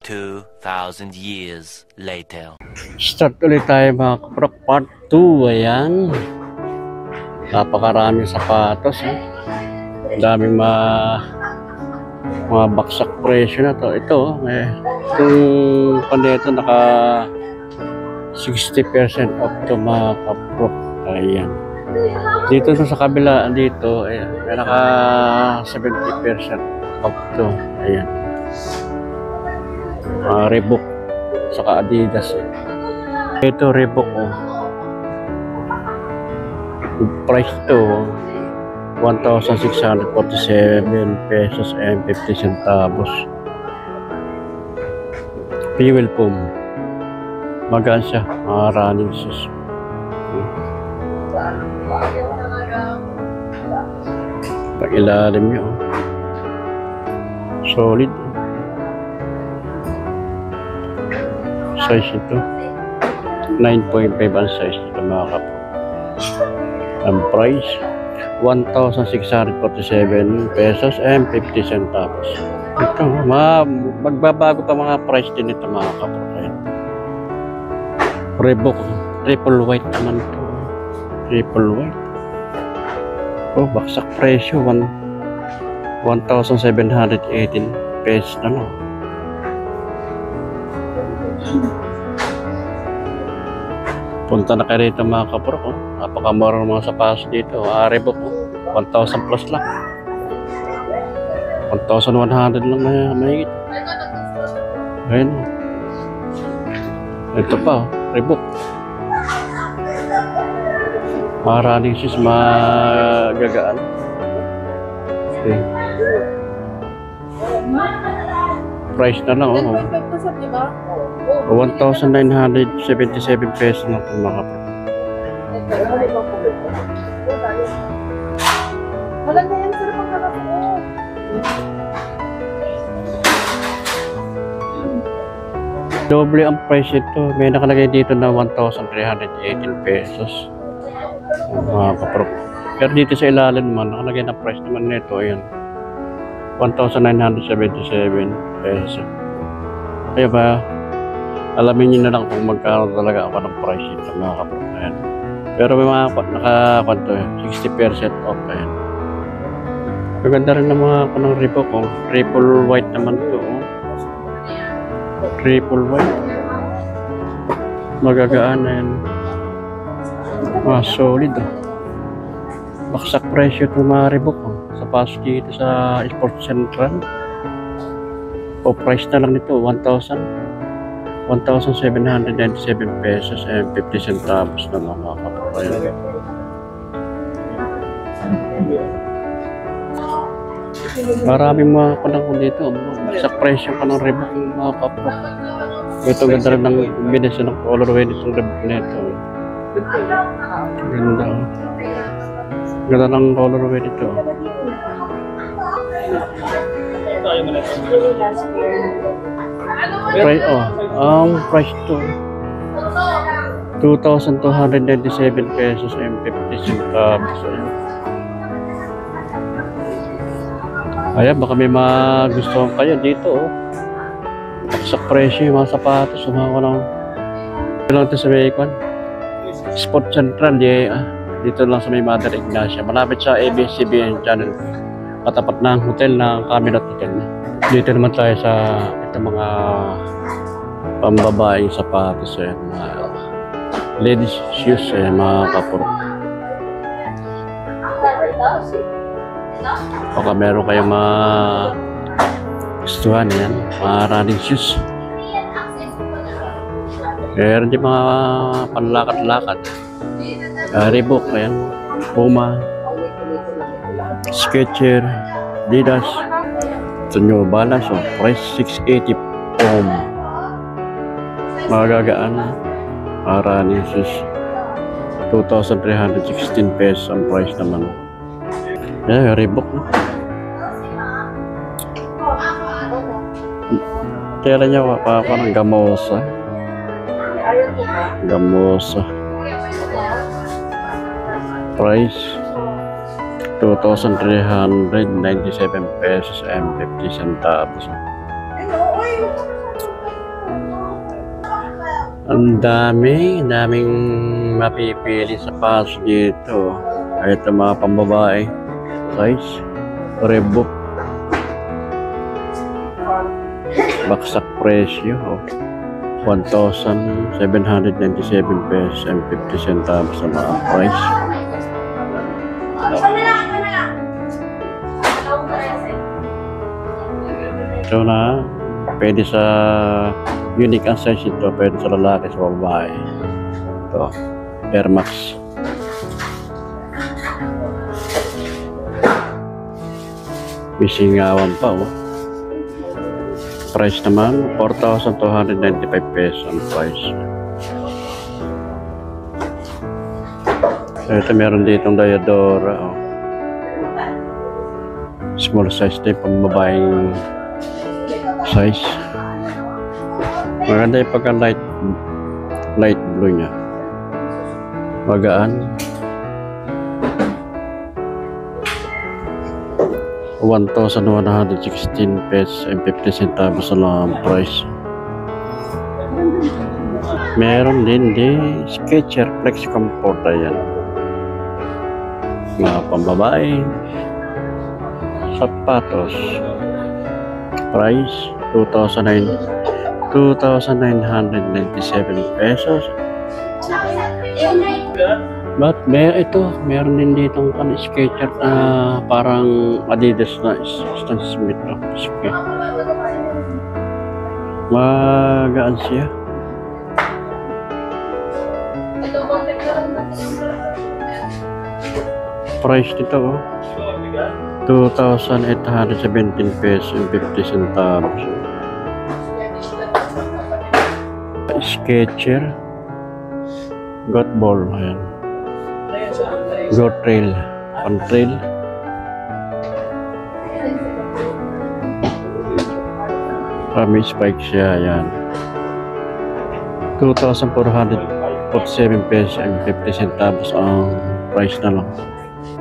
2,000 years later. Start ulit tayo mga kaprok, part 2. Ayan, napakaraming sapatos daming mga baksak presyo na to. Ito itong panito naka 60% off to mga kaprok. Ayan, dito sa kabila dito may naka 70% off to. Ayan, Reebok saka Adidas. Ito Reebok price to 1,647 pesos and 50 centavos. Fuel foam, magaan siya, running shoes. Pag ilalim nyo solid. Size ito 9.5 ang size nito mga kapo. Ang price 1,647 pesos and 50 centavos. Ito magbabago pa mga price din ito mga kapo. Reebok triple white naman ito. Triple white. Baksak presyo 1,718 pesos na no. Punta na kayo rito mga kaprok. Napakamura ng mga sapatos dito. Reebok 1,000 plus lang, 1,100 lang na mahigit. Ayun, ito pa Reebok running shoes, magagaan. Okay, price na lang 1,977 pesos lang ito mga kaprok. Maganda yan sila pagkakataon. Doble ang price ito. May nakalagay dito na 1,318 pesos. Mga kaprok. Pero dito sa ilalim naman, nakalagay na price naman nito. Ayan, 1,977 pesos. Kaya ba, alamin nyo na lang kung magkano talaga ako ng price ito mga kaprok. Ayan. Pero may mga nakakanto 60% off. Ayan. Maganda rin ng mga kanang Reebok triple white naman ito. Triple white, magagaan na yan, solid. Baksak presyo ito mga Reebok sa pass dito sa Sports Central. Price na lang nito 1,797 pesos and 50 centavos na mga kapatid. Maraming mga panahon dito sa presyo pa ng Reebok yung mga kapro. Ito ganda rin ng combination ng colorway nitong Reebok nito. Ganda ng colorway nito. Price ang price to 2,297 pesos and 50 centavos. Ayan, baka may magustuhan kayo dito sa presyo yung mga sapatos. Mga lang ito sa may Sports Central dito lang sa may Mother Ignacia, malapit sa ABS-CBN channel, katapat ng hotel ng Camelot Hotel. Dito naman tayo sa itong mga pambabaeng sapatos, mga ladies shoes, mga kapuro. Baka meron kayong mga gustuhan yan, mga running shoes. Meron din mga panlakad-lakad. Reebok, ayan, Puma, Skechers, Adidas. Ito New Balance, price 680 ohm. Magagaan, running shoes, 2,316 pesos ang price naman. Reebok. Tela niya parang gamosa. Price 2,397 pesos and 50 centavos. Ang daming mapipili sa pass dito. Ito mga pambabae. Size. Reebok. Baksak presyo. 1,797 pesos and 50 centavos sa mga price. Ito na. Pwede sa unique ang size ito. Pwede sa lalaki, sa babae. Ito. Air Max. May singawan pa, oh. Price naman, 4,295 pesos ang price. Ito meron ditong Diadora, oh. Small size din, pambabaeng size. Maganda yung pagka light blue niya. Magaan. 1,116 pesos and 50 centavos ang price. Meron din di Skechers Flex Comfort, ayan. Mga pambabae. Sapatos. Price 2,997 pesos. But meron din ditong Skechers na parang Adidas na Stan Smith, no? Magaan siya. Price nito, oh. 2,817 pesos and 50 centavos. Skechers Got Ball, ayan. Go Trail, on trail. May spike siya, ayan. 2,447 pesos and 50 centavos ang price na lang.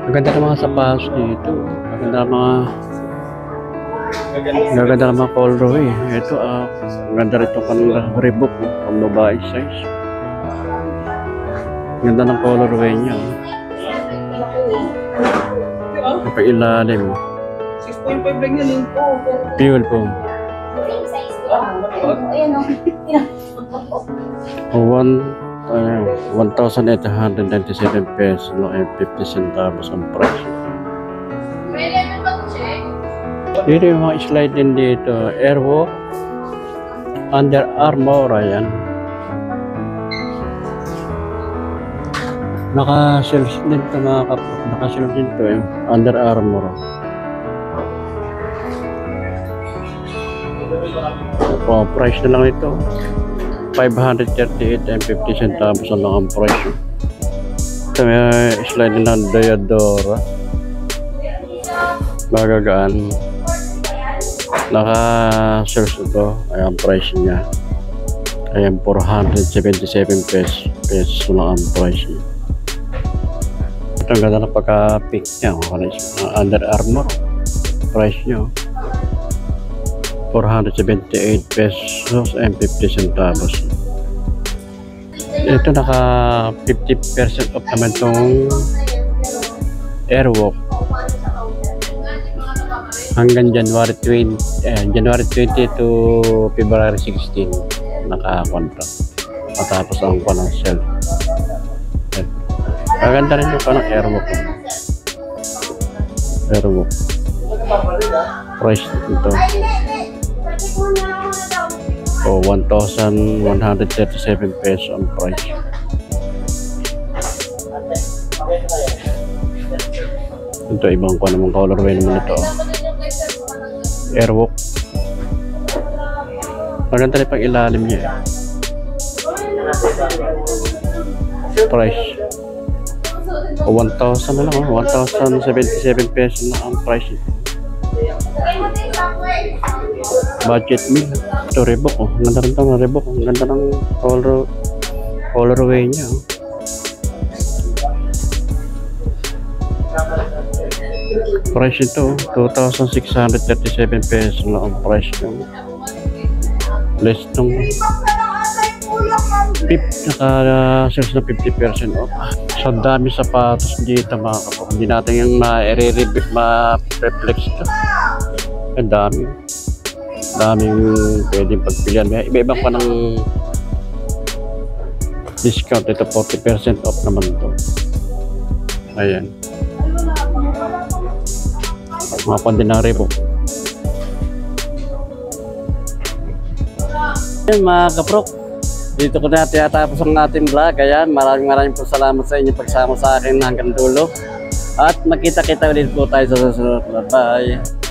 Maganda ng mga sapatos dito. Maganda ng mga colorway. Ito, maganda rin itong kanilang Reebok, pang babae size. Ganda ng colorway niya. Pag-ilalim. 6.5 lang yan po. Fuel po. 1,897 pesos and 50 centavos ang price. Dito yung mga slide din dito. Airwalk, Under Armour, ayan. Naka-shelf din ito mga kapag. Naka-shelf din ito yung Under Armour. Oh, price na lang ito. 538 and 50 centavos na lang ang price. Ito may slide ng Diadora. Magagaan. Naka-shelf ito. Ayan ang price niya. Ayan 477 pesos na lang ang price niya. Ito ang ganda na pagka-pick niya. Under Armour. Price niya. 478 pesos and 50 centavos. Ito naka 50% off naman itong Airwalk. Hanggang January 20 to February 16 naka-contract. Matapos ang ng sale. Maganda rin yung panang Airwalk. Airwalk. Price ito. So, 1,137 pesos ang price. Ito, ibang ko naman colorway naman ito. Airwalk. Maganda rin pang ilalim niya. Price. 1,000 na lang. 1,077 pesos na ang price. Budget meal. Ito Reebok, oh. Ang ganda rin ito ng Reebok. Ang ganda ng colorway niya, oh. Price ito, 2,637 pesos na ang price niya. Less itong Naka-sales na 50% off. So, ang dami sapatos dito mga kapatid. Hindi natin yung ma-reflex ito. Ang dami. Daming pwedeng pagpilian. May iba-ibang pa ng discount. Ito 40% off naman ito. Ayan. Mga pandi ng Reebok. Ayan mga kaprok. Dito ko na tinatapos ang ating vlog. Ayan, maraming po salamat sa inyo pagsama sa akin hanggang dulo. At magkita-kita ulit po tayo sa susunod. Bye!